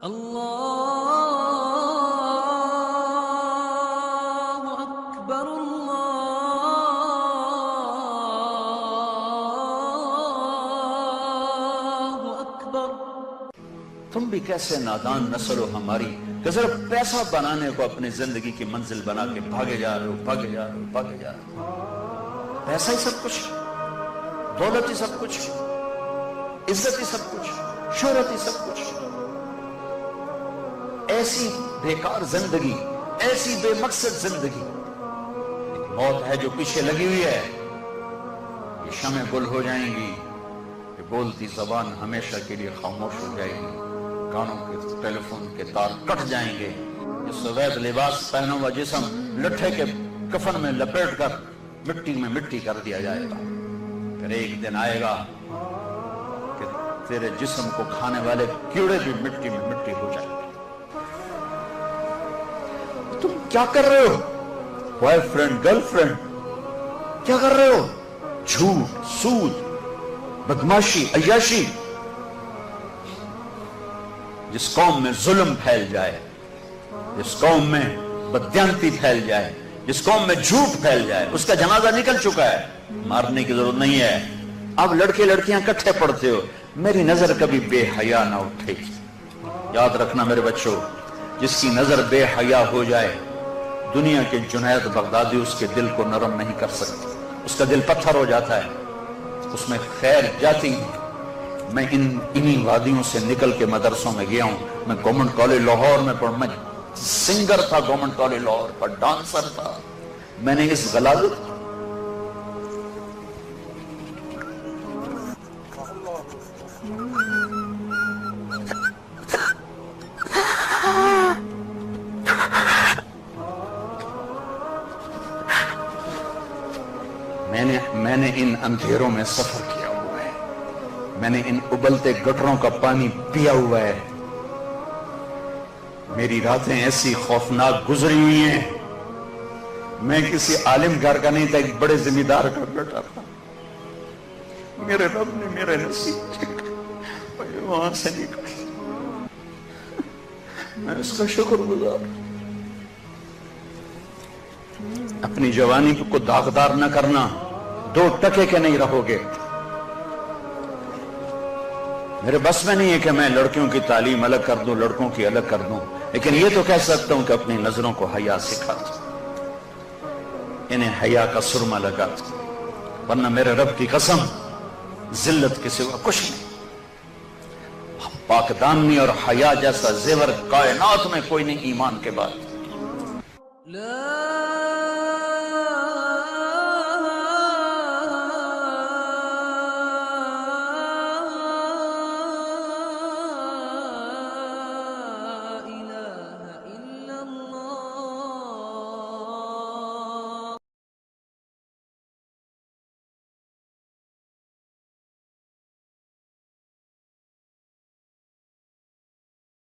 اللہ اکبر اللہ اکبر۔ تم بھی کیسے نادان نسل ہو ہماری کہ صرف پیسہ بنانے کو اپنی زندگی کی منزل بنا کے بھاگے جا رہے ہو، بھاگے جا رہے ہو، بھاگے جا رہے ہو۔ پیسہ ہی سب کچھ، دولت ہی سب کچھ، عزت ہی سب کچھ، شہرت ہی سب کچھ۔ ایسی بیکار زندگی، ایسی بے مقصد زندگی۔ ایک موت ہے جو پیچھے لگی ہوئی ہے، یہ شمع گل ہو جائیں گی، یہ بولتی زبان ہمیشہ کے لیے خاموش ہو جائے گی، کانوں کے ٹیلی فون کے تار کٹ جائیں گے، یہ سفید لباس پہنا ہوا جسم لٹھے کے کفن میں لپیٹ کر مٹی میں مٹی کر دیا جائے گا۔ پھر ایک دن آئے گا کہ تیرے جسم کو کھانے والے کیڑے بھی مٹی میں مٹی ہو جائیں گے۔ تم کیا کر رہے ہو؟ بوائے فرینڈ، گرل فرینڈ، کیا کر رہے ہو؟ جھوٹ، سود، بدماشی، عیاشی۔ جس قوم میں ظلم پھیل جائے، جس قوم میں بددیانتی پھیل جائے، جس قوم میں جھوٹ پھیل جائے، اس کا جنازہ نکل چکا ہے، مارنے کی ضرورت نہیں ہے۔ اب لڑکے لڑکیاں کٹھے پڑھتے ہو، میری نظر کبھی بے حیا نہ اٹھے گی۔ یاد رکھنا میرے بچوں، جس کی نظر بے حیا ہو جائے، دنیا کے جنید بغدادی اس کے دل کو نرم نہیں کر سکتے، اس کا دل پتھر ہو جاتا ہے، اس میں خیر جاتی ہے۔ میں انہی وادیوں سے نکل کے مدرسوں میں گیا ہوں۔ میں گورنمنٹ کالج لاہور میں پڑھ، میں سنگر تھا گورنمنٹ کالج لاہور پر، ڈانسر تھا۔ میں نے اس غلاظت میں نے ان اندھیروں میں سفر کیا ہوا ہے، میں نے ان ابلتے گٹروں کا پانی پیا ہوا ہے۔ میری راتیں ایسی خوفناک گزری ہوئی ہیں، میں کسی عالم گھر کا نہیں تھا، ایک بڑے زمیندار کا بیٹا تھا۔ میرے رب نے میرے نصیب وہاں سے نکل، میں اس کا شکر گزار۔ اپنی جوانی کو داغدار نہ کرنا، 2 ٹکے کے نہیں رہو گے۔ میرے بس میں نہیں ہے کہ میں لڑکیوں کی تعلیم الگ کر دوں، لڑکوں کی الگ کر دوں، لیکن یہ تو کہہ سکتا ہوں کہ اپنی نظروں کو حیا سکھا دوں، انہیں حیا کا سرما لگا دوں، ورنہ میرے رب کی قسم ذلت کے سوا کچھ نہیں۔ پاکدامنی اور حیا جیسا زیور کائنات میں کوئی نہیں ایمان کے بعد۔